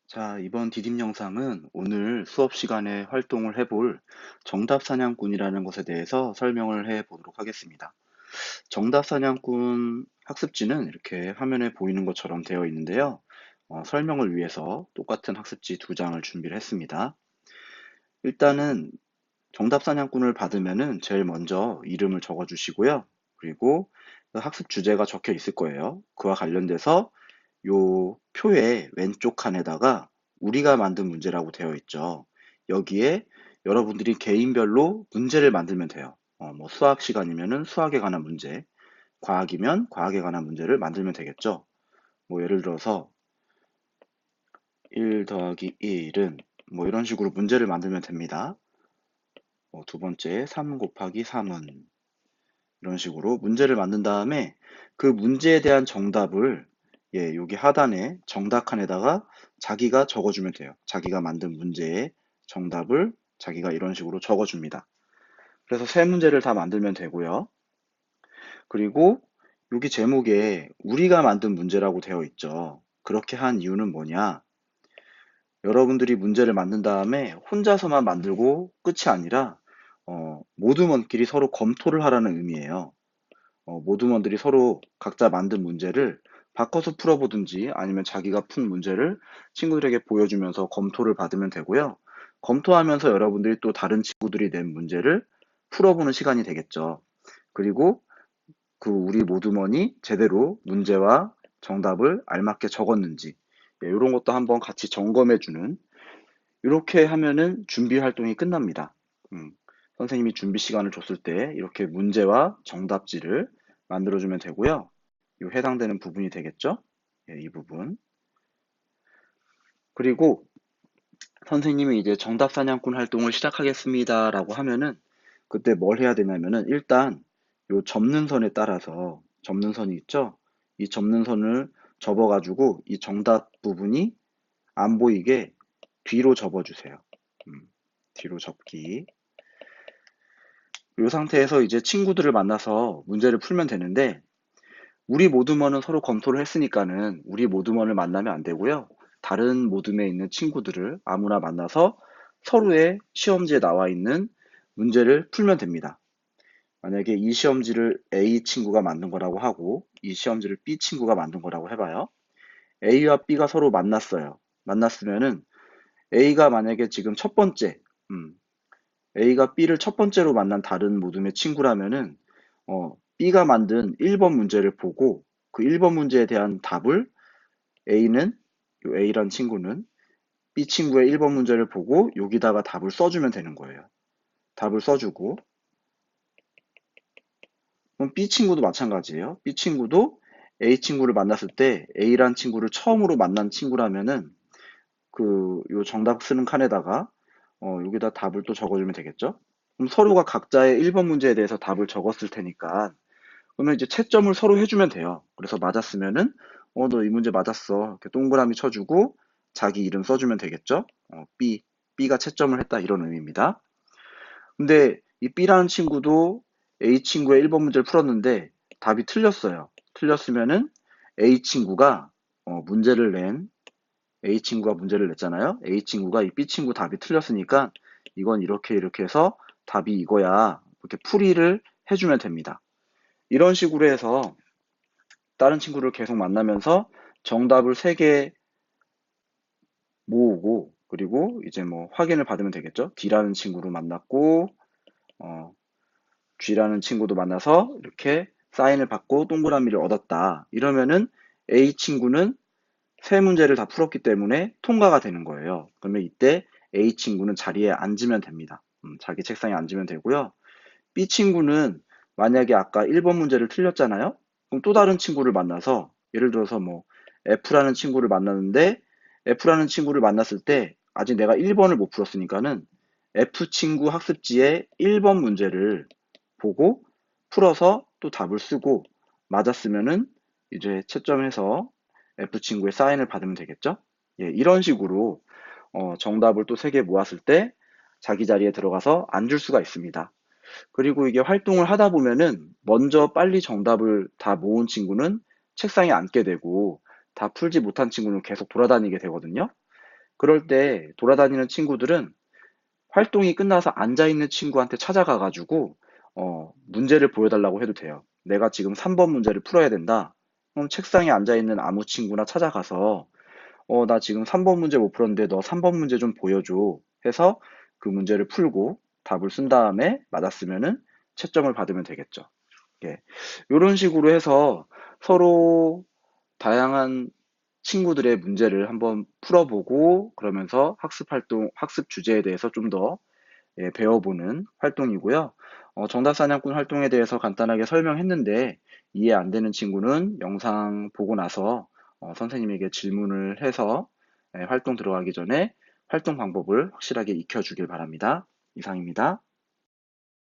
자, 이번 디딤 영상은 오늘 수업 시간에 활동을 해볼 정답 사냥꾼이라는 것에 대해서 설명을 해 보도록 하겠습니다. 정답 사냥꾼 학습지는 이렇게 화면에 보이는 것처럼 되어 있는데요. 설명을 위해서 똑같은 학습지 두 장을 준비를 했습니다. 일단은 정답 사냥꾼을 받으면은 제일 먼저 이름을 적어 주시고요. 그리고 그 학습 주제가 적혀 있을 거예요. 그와 관련돼서 요 표의 왼쪽 칸에다가 우리가 만든 문제라고 되어 있죠. 여기에 여러분들이 개인별로 문제를 만들면 돼요. 뭐 수학 시간이면은 수학에 관한 문제, 과학이면 과학에 관한 문제를 만들면 되겠죠. 뭐 예를 들어서 1 더하기 1은 뭐 이런 식으로 문제를 만들면 됩니다. 두 번째 3 곱하기 3은 이런 식으로 문제를 만든 다음에 그 문제에 대한 정답을 여기 하단에 정답 칸에다가 자기가 적어주면 돼요. 자기가 만든 문제의 정답을 자기가 이런 식으로 적어줍니다. 그래서 세 문제를 다 만들면 되고요. 그리고 여기 제목에 우리가 만든 문제라고 되어 있죠. 그렇게 한 이유는 뭐냐? 여러분들이 문제를 만든 다음에 혼자서만 만들고 끝이 아니라 모두먼끼리 서로 검토를 하라는 의미예요. 모두먼들이 서로 각자 만든 문제를 바꿔서 풀어보든지 아니면 자기가 푼 문제를 친구들에게 보여주면서 검토를 받으면 되고요. 검토하면서 여러분들이 또 다른 친구들이 낸 문제를 풀어보는 시간이 되겠죠. 그리고 그 우리 모두먼이 제대로 문제와 정답을 알맞게 적었는지 이런 것도 한번 같이 점검해주는 이렇게 하면은 준비 활동이 끝납니다. 음, 선생님이 준비 시간을 줬을 때 이렇게 문제와 정답지를 만들어주면 되고요. 이 해당되는 부분이 되겠죠? 이 부분. 그리고 선생님이 이제 정답 사냥꾼 활동을 시작하겠습니다라고 하면은 그때 뭘 해야 되냐면은 일단 요 접는 선에 따라서 접는 선이 있죠? 이 접는 선을 접어가지고 이 정답 부분이 안 보이게 뒤로 접어주세요. 뒤로 접기. 이 상태에서 이제 친구들을 만나서 문제를 풀면 되는데 우리 모두먼은 서로 검토를 했으니까는 우리 모두먼을 만나면 안 되고요. 다른 모둠에 있는 친구들을 아무나 만나서 서로의 시험지에 나와 있는 문제를 풀면 됩니다. 만약에 이 시험지를 A 친구가 만든 거라고 하고 이 시험지를 B 친구가 만든 거라고 해봐요. A와 B가 서로 만났어요. 만났으면은 A가 만약에 지금 첫 번째, 음, A가 B를 첫 번째로 만난 다른 모둠의 친구라면은 B가 만든 1번 문제를 보고 그 1번 문제에 대한 답을 A는 요 A란 친구는 B 친구의 1번 문제를 보고 여기다가 답을 써주면 되는 거예요. 답을 써주고 그럼 B 친구도 마찬가지예요. B 친구도 A 친구를 만났을 때 A란 친구를 처음으로 만난 친구라면은 그 요 정답 쓰는 칸에다가 여기다 답을 또 적어주면 되겠죠. 그럼 서로가 각자의 1번 문제에 대해서 답을 적었을 테니까 그러면 이제 채점을 서로 해주면 돼요. 그래서 맞았으면은 너 이 문제 맞았어. 이렇게 동그라미 쳐주고 자기 이름 써주면 되겠죠. B가 채점을 했다 이런 의미입니다. 근데 이 B라는 친구도 A 친구의 1번 문제를 풀었는데 답이 틀렸어요. 틀렸으면은 A 친구가 문제를 낸 A 친구가 문제를 냈잖아요. A 친구가 이 B 친구 답이 틀렸으니까 이건 이렇게 이렇게 해서 답이 이거야. 이렇게 풀이를 해주면 됩니다. 이런 식으로 해서 다른 친구를 계속 만나면서 정답을 3개 모으고 그리고 이제 뭐 확인을 받으면 되겠죠. D라는 친구를 만났고 어, G라는 친구도 만나서 이렇게 사인을 받고 동그라미를 얻었다. 이러면은 A 친구는 3문제를 다 풀었기 때문에 통과가 되는 거예요. 그러면 이때 A 친구는 자리에 앉으면 됩니다. 자기 책상에 앉으면 되고요. B 친구는 만약에 아까 1번 문제를 틀렸잖아요. 그럼 또 다른 친구를 만나서 예를 들어서 뭐 F라는 친구를 만났는데 F라는 친구를 만났을 때 아직 내가 1번을 못 풀었으니까는 F 친구 학습지에 1번 문제를 보고 풀어서 또 답을 쓰고 맞았으면은 이제 채점해서 F 친구의 사인을 받으면 되겠죠? 이런 식으로 정답을 또 3개 모았을 때 자기 자리에 들어가서 앉을 수가 있습니다. 그리고 이게 활동을 하다 보면은 먼저 빨리 정답을 다 모은 친구는 책상에 앉게 되고 다 풀지 못한 친구는 계속 돌아다니게 되거든요. 그럴 때 돌아다니는 친구들은 활동이 끝나서 앉아있는 친구한테 찾아가가지고 문제를 보여달라고 해도 돼요. 내가 지금 3번 문제를 풀어야 된다. 그럼 책상에 앉아있는 아무 친구나 찾아가서 나 지금 3번 문제 못 풀었는데 너 3번 문제 좀 보여줘 해서 그 문제를 풀고 답을 쓴 다음에 맞았으면은 채점을 받으면 되겠죠. 예. 이런 식으로 해서 서로 다양한 친구들의 문제를 한번 풀어보고 그러면서 학습 활동, 학습 주제에 대해서 좀 더 배워보는 활동이고요. 정답 사냥꾼 활동에 대해서 간단하게 설명했는데 이해 안 되는 친구는 영상 보고 나서 선생님에게 질문을 해서 활동 들어가기 전에 활동 방법을 확실하게 익혀주길 바랍니다. 이상입니다.